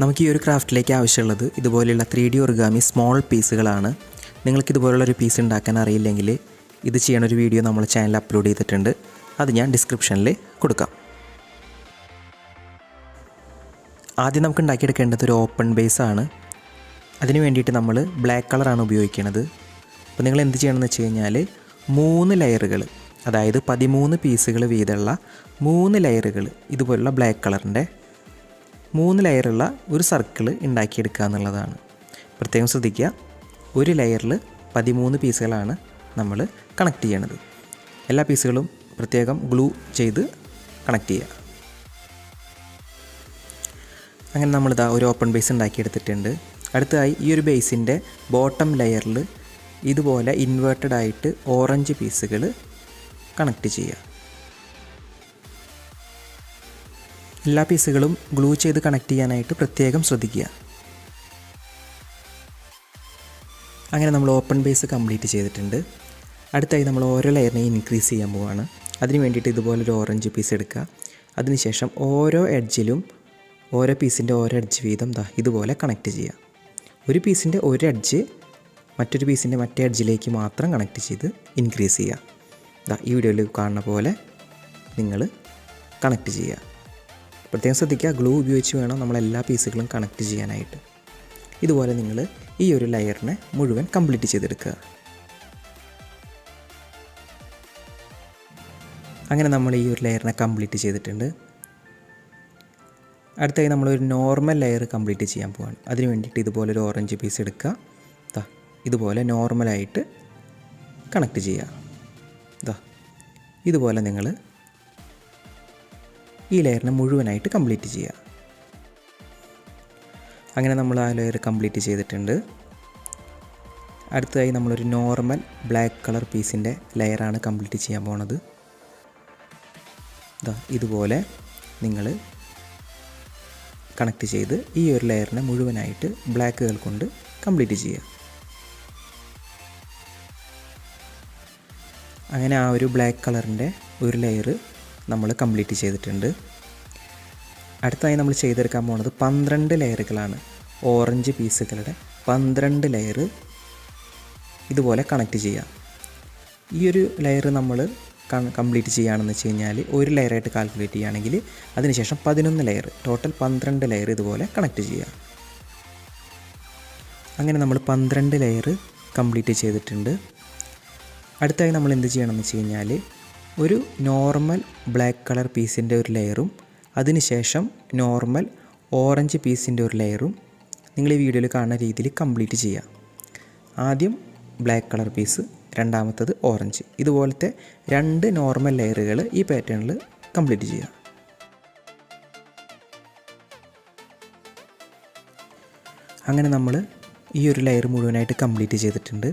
നമുക്ക് ഈ ഒരു ക്രാഫ്റ്റിലേക്ക് ആവശ്യമുള്ളത് ഇതുപോലെയുള്ള 3D origami സ്മോൾ പീസുകളാണ്. നിങ്ങൾക്ക് ഇതുപോലുള്ളൊരു പീസ് ഉണ്ടാക്കാൻ അറിയില്ലെങ്കിൽ ഇത് ചെയ്യണ ഒരു വീഡിയോ നമ്മൾ ചാനലിൽ അപ്ലോഡ് ചെയ്തിട്ടുണ്ട്. അത് ഞാൻ ഡിസ്ക്രിപ്ഷനിൽ കൊടുക്കാം. ആദ്യം നമുക്ക് ഉണ്ടാക്കിയെടുക്കേണ്ടത് ഒരു ഓപ്പൺ ബേസ് ആണ്. അതിന് വേണ്ടിയിട്ട് നമ്മൾ ബ്ലാക്ക് കളറാണ് ഉപയോഗിക്കുന്നത്. അപ്പോൾ നിങ്ങൾ എന്ത് ചെയ്യണമെന്ന് വെച്ച് കഴിഞ്ഞാൽ 3 ലെയറുകൾ, അതായത് 13 പീസുകൾ വീതമുള്ള 3 ലെയറുകൾ ഇതുപോലുള്ള ബ്ലാക്ക് കളറിൻ്റെ 3 ലെയറുള്ള ഒരു സർക്കിൾ ഉണ്ടാക്കിയെടുക്കുക എന്നുള്ളതാണ്. പ്രത്യേകം ശ്രദ്ധിക്കുക, ഒരു ലെയറിൽ 13 പീസുകളാണ് നമ്മൾ കണക്ട് ചെയ്യണത്. എല്ലാ പീസുകളും പ്രത്യേകം ഗ്ലൂ ചെയ്ത് കണക്ട് ചെയ്യുക. അങ്ങനെ നമ്മളിതാ ഒരു ഓപ്പൺ ബേസ് ഉണ്ടാക്കിയെടുത്തിട്ടുണ്ട്. അടുത്തതായി ഈ ഒരു ബേസിൻ്റെ ബോട്ടം ലെയറിൽ ഇതുപോലെ ഇൻവേർട്ടഡ് ആയിട്ട് ഓറഞ്ച് പീസുകൾ കണക്ട് ചെയ്യുക. എല്ലാ പീസുകളും ഗ്ലൂ ചെയ്ത് കണക്ട് ചെയ്യാനായിട്ട് പ്രത്യേകം ശ്രദ്ധിക്കുക. അങ്ങനെ നമ്മൾ ഓപ്പൺ ബേസ് കംപ്ലീറ്റ് ചെയ്തിട്ടുണ്ട്. അടുത്തായി നമ്മൾ ഓരോ ലെയറിനെ ഇൻക്രീസ് ചെയ്യാൻ പോവുകയാണ്. അതിന് വേണ്ടിയിട്ട് ഇതുപോലൊരു ഓറഞ്ച് പീസ് എടുക്കുക. അതിനുശേഷം ഓരോ എഡ്ജിലും ഓരോ പീസിൻ്റെ ഓരോ എഡ്ജ് വീതം ഇതുപോലെ കണക്ട് ചെയ്യുക. ഒരു പീസിൻ്റെ ഒരു എഡ്ജ് മറ്റൊരു പീസിൻ്റെ മറ്റേ എഡ്ജിലേക്ക് മാത്രം കണക്ട് ചെയ്ത് ഇൻക്രീസ് ചെയ്യുക. ഈ വീഡിയോയിൽ കാണുന്ന പോലെ നിങ്ങൾ കണക്ട് ചെയ്യുക. പ്രത്യേകം ശ്രദ്ധിക്കുക, ഗ്ലൂ ഉപയോഗിച്ച് വേണം നമ്മളെല്ലാ പീസുകളും കണക്ട് ചെയ്യാനായിട്ട്. ഇതുപോലെ നിങ്ങൾ ഈ ഒരു ലെയറിനെ മുഴുവൻ കംപ്ലീറ്റ് ചെയ്തെടുക്കുക. അങ്ങനെ നമ്മൾ ഈ ഒരു ലെയറിനെ കംപ്ലീറ്റ് ചെയ്തിട്ടുണ്ട്. അടുത്തായി നമ്മളൊരു നോർമൽ ലെയർ കംപ്ലീറ്റ് ചെയ്യാൻ പോവാണ്. അതിന് വേണ്ടിയിട്ട് ഇതുപോലൊരു ഓറഞ്ച് പീസ് എടുക്കുക. ഇതുപോലെ നോർമലായിട്ട് കണക്ട് ചെയ്യുക. ഇതുപോലെ നിങ്ങൾ ഈ ലെയറിനെ മുഴുവനായിട്ട് കംപ്ലീറ്റ് ചെയ്യുക. അങ്ങനെ നമ്മൾ ആ ലെയർ കംപ്ലീറ്റ് ചെയ്തിട്ടുണ്ട്. അടുത്തതായി നമ്മളൊരു നോർമൽ ബ്ലാക്ക് കളർ പീസിൻ്റെ ലെയറാണ് കംപ്ലീറ്റ് ചെയ്യാൻ പോണത്. ഇതുപോലെ നിങ്ങൾ കണക്ട് ചെയ്ത് ഈ ഒരു ലെയറിനെ മുഴുവനായിട്ട് ബ്ലാക്കുകൾ കൊണ്ട് കംപ്ലീറ്റ് ചെയ്യുക. അങ്ങനെ ആ ഒരു ബ്ലാക്ക് കളറിൻ്റെ ഒരു ലെയർ നമ്മൾ കംപ്ലീറ്റ് ചെയ്തിട്ടുണ്ട്. അടുത്തായി നമ്മൾ ചെയ്തെടുക്കാൻ പോകുന്നത് 12 ലെയറുകളാണ്. ഓറഞ്ച് പീസുകളുടെ 12 ലെയർ ഇതുപോലെ കണക്ട് ചെയ്യുക. ഈ ഒരു ലെയർ നമ്മൾ കംപ്ലീറ്റ് ചെയ്യുകയാണെന്ന് വെച്ച് കഴിഞ്ഞാൽ ഒരു ലെയറായിട്ട് കാൽക്കുലേറ്റ് ചെയ്യുകയാണെങ്കിൽ അതിനുശേഷം 11 ലെയർ, ടോട്ടൽ 12 ലെയർ ഇതുപോലെ കണക്ട് ചെയ്യുക. അങ്ങനെ നമ്മൾ 12 ലെയർ കംപ്ലീറ്റ് ചെയ്തിട്ടുണ്ട്. അടുത്തായി നമ്മൾ എന്ത് ചെയ്യണമെന്ന് വെച്ച് കഴിഞ്ഞാൽ ഒരു നോർമൽ ബ്ലാക്ക് കളർ പീസിൻ്റെ ഒരു ലെയറും അതിനുശേഷം നോർമൽ ഓറഞ്ച് പീസിൻ്റെ ഒരു ലെയറും നിങ്ങൾ ഈ വീഡിയോയിൽ കാണുന്ന രീതിയിൽ കംപ്ലീറ്റ് ചെയ്യുക. ആദ്യം ബ്ലാക്ക് കളർ പീസ്, രണ്ടാമത്തത് ഓറഞ്ച്. ഇതുപോലത്തെ 2 നോർമൽ ലെയറുകൾ ഈ പാറ്റേണിൽ കംപ്ലീറ്റ് ചെയ്യുക. അങ്ങനെ നമ്മൾ ഈ ഒരു ലെയർ മുഴുവനായിട്ട് കംപ്ലീറ്റ് ചെയ്തിട്ടുണ്ട്.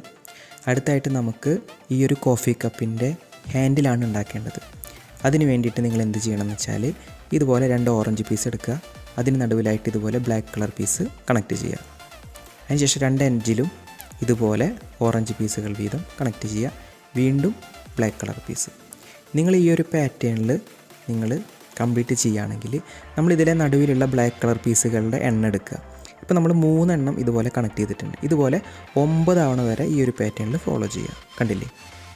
അടുത്തായിട്ട് നമുക്ക് ഈ ഒരു കോഫി കപ്പിൻ്റെ ഹാൻഡിലാണ് ഉണ്ടാക്കേണ്ടത്. അതിന് വേണ്ടിയിട്ട് നിങ്ങൾ എന്ത് ചെയ്യണമെന്ന് വെച്ചാൽ ഇതുപോലെ 2 ഓറഞ്ച് പീസ് എടുക്കുക. അതിന് നടുവിലായിട്ട് ഇതുപോലെ ബ്ലാക്ക് കളർ പീസ് കണക്ട് ചെയ്യുക. അതിനുശേഷം 2 എഡ്ജിലും ഇതുപോലെ ഓറഞ്ച് പീസുകൾ വീതം കണക്ട് ചെയ്യുക. വീണ്ടും ബ്ലാക്ക് കളർ പീസ്. നിങ്ങൾ ഈ ഒരു പാറ്റേണിൽ നിങ്ങൾ കംപ്ലീറ്റ് ചെയ്യുകയാണെങ്കിൽ നമ്മളിതിലെ നടുവിലുള്ള ബ്ലാക്ക് കളർ പീസുകളുടെ എണ്ണം എടുക്കുക. ഇപ്പോൾ നമ്മൾ 3 എണ്ണം ഇതുപോലെ കണക്ട് ചെയ്തിട്ടുണ്ട്. ഇതുപോലെ 9 തവണ വരെ ഈ ഒരു പാറ്റേണിൽ ഫോളോ ചെയ്യുക. കണ്ടില്ലേ,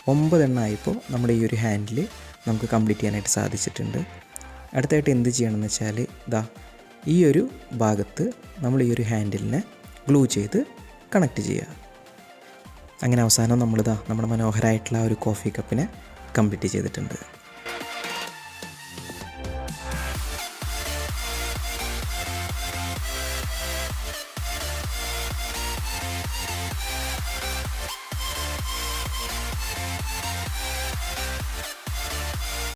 9 എണ്ണം ആയപ്പോൾ നമ്മുടെ ഈ ഒരു ഹാൻഡിൽ നമുക്ക് കംപ്ലീറ്റ് ചെയ്യാനായിട്ട് സാധിച്ചിട്ടുണ്ട്. അടുത്തായിട്ട് എന്ത് ചെയ്യണമെന്ന് വെച്ചാൽ ഈ ഒരു ഭാഗത്ത് നമ്മൾ ഈ ഒരു ഹാൻഡിലിനെ ഗ്ലൂ ചെയ്ത് കണക്ട് ചെയ്യുക. അങ്ങനെ അവസാനം നമ്മുടെ മനോഹരമായിട്ടുള്ള ഒരു കോഫി കപ്പിനെ കംപ്ലീറ്റ് ചെയ്തിട്ടുണ്ട്.